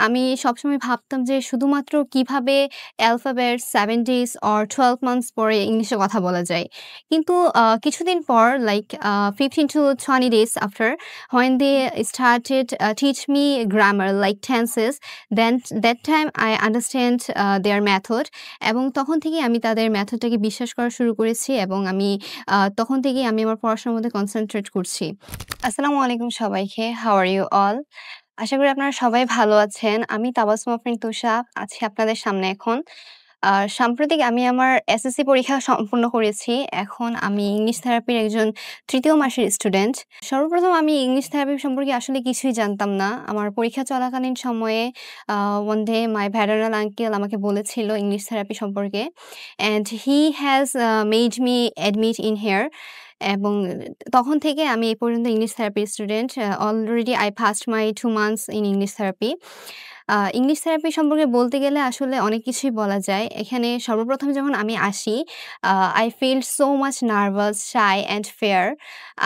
আমি সবসময় ভাবতাম যে শুধুমাত্র কিভাবে অ্যালফাবেট 7 ডেজ অর 12 মান্থস পরে ইংলিশে কথা বলা যায়। কিন্তু কিছুদিন পর like 15 to 20 days after when they started teach me grammar like tenses, then that time I understand their method এবং তখন থেকেই আমি তাদের মেথডটাকে বিশ্বাস করা শুরু করেছি এবং আমি তখন থেকেই আমি আমার পড়াশোনার মধ্যে কনসেনট্রেট করছি। আসসালামু আলাইকুম সবাইকে। How are you all? আশা করি আপনারা সবাই ভালো আছেন। আমি তাবাসসুম আফরিন তুষা আছি আপনাদের সামনে এখন। সাম্প্রতিক আমি আমার এসএসসি পরীক্ষা সম্পূর্ণ করেছি। এখন আমি ইংলিশ থেরাপির একজন ৩য় মাসের স্টুডেন্ট। সর্বপ্রথম আমি ইংলিশ থেরাপি সম্পর্কে আসলে কিছুই জানতাম না। আমার পরীক্ষা চলাকালীন সময়ে one day my paternal uncle আমাকে বলেছিল ইংলিশ থেরাপি সম্পর্কে। and he has made me admit in here এবং তখন থেকে আমি এই পর্যন্ত ইংলিশ থেরাপির student. Already I passed my 2 months in English therapy. English therapy সম্পর্কে বলতে গেলে আসলে অনেক কিছুই বলা যায়। এখানে সর্বপ্রথম যখন আমি আসি, I feel so much nervous, shy and fear.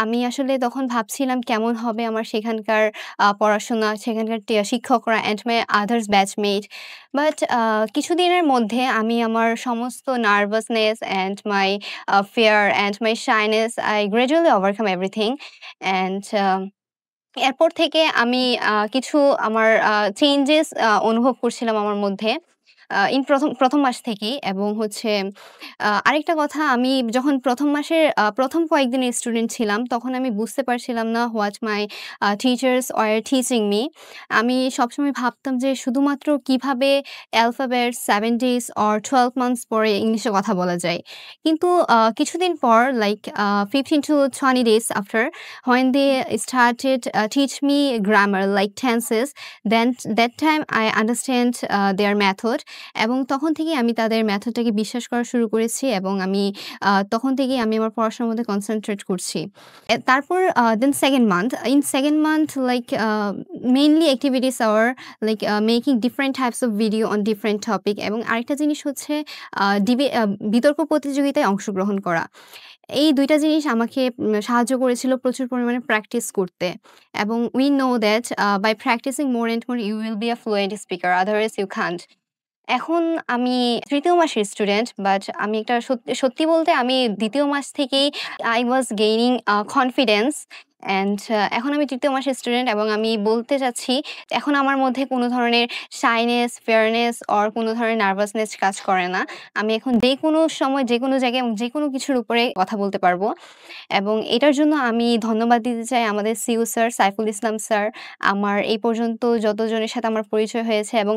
আমি আসলে তখন ভাবছিলাম কেমন হবে আমার সেখানকার পড়াশোনা, সেখানকার শিক্ষকরা and my others batchmate. But কিছুদিনের মধ্যে আমি আমার সমস্ত nervousness and my fear and my shyness, I gradually overcome everything and এরপর থেকে আমি কিছু আমার চেঞ্জেস অনুভব করছিলাম আমার মধ্যে। প্রথম মাস থেকেই এবং হচ্ছে আরেকটা কথা আমি যখন ১ম মাসের ১ম কয়েকদিনের স্টুডেন্ট ছিলাম, তখন আমি বুঝতে পারছিলাম না what my teachers were teaching me. আমি সবসময় ভাবতাম যে শুধুমাত্র কিভাবে অ্যালফাবেট 7 ডেজ অর 12 মান্থস পরে ইংলিশে কথা বলা যায়। কিন্তু কিছুদিন পর like 15 to 20 days after when they started teach me grammar like tenses, then that time I understand their method এবং তখন থেকেই আমি তাদের মেথডটাকে বিশ্বাস করা শুরু করেছি এবং আমি তখন থেকেই আমি আমার পড়াশোনার মধ্যে কনসেনট্রেট করছি। তারপর then second month like mainly activities are like making different types of video on different topic এবং আরেকটা জিনিস হচ্ছে বিতর্ক প্রতিযোগিতায় অংশগ্রহণ করা। এই ২ টা জিনিস আমাকে সাহায্য করেছিল প্রচুর পরিমাণে প্র্যাকটিস করতে এবং we know that by practicing more and more you will be a fluent speaker, otherwise you can't. এখন আমি ৩য় মাসের স্টুডেন্ট, বাট আমি একটা সত্যি বলতে আমি ২য় মাস থেকেই I was gaining confidence and এখন আমি ৩য় মাসের স্টুডেন্ট এবং আমি বলতে চাচ্ছি এখন আমার মধ্যে কোনো ধরনের শাইনেস, ফেয়ারনেস অর কোনো ধরনের নার্ভাসনেস কাজ করে না। আমি এখন যেকোনো সময়, যেকোনো জায়গায় এবং যেকোনো কিছুর উপরে কথা বলতে পারবো এবং এটার জন্য আমি ধন্যবাদ দিতে চাই আমাদের CEO sir Saiful Islam sir. আমার এই পর্যন্ত যতজনের সাথে আমার পরিচয় হয়েছে এবং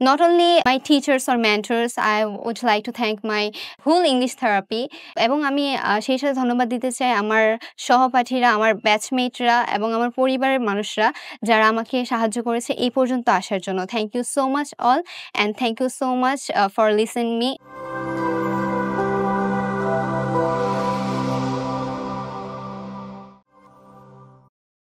not only my teachers or mentors, I would like to thank my whole English therapy এবং আমি সেই সাথে ধন্যবাদ দিতে চাই আমার সহপাঠীরা, আমার ব্যাচমেটরা এবং আমার পরিবারের মানুষরা যারা আমাকে সাহায্য করেছে এই পর্যন্ত আসার জন্য। Thank you so much all and thank you so much for listening me.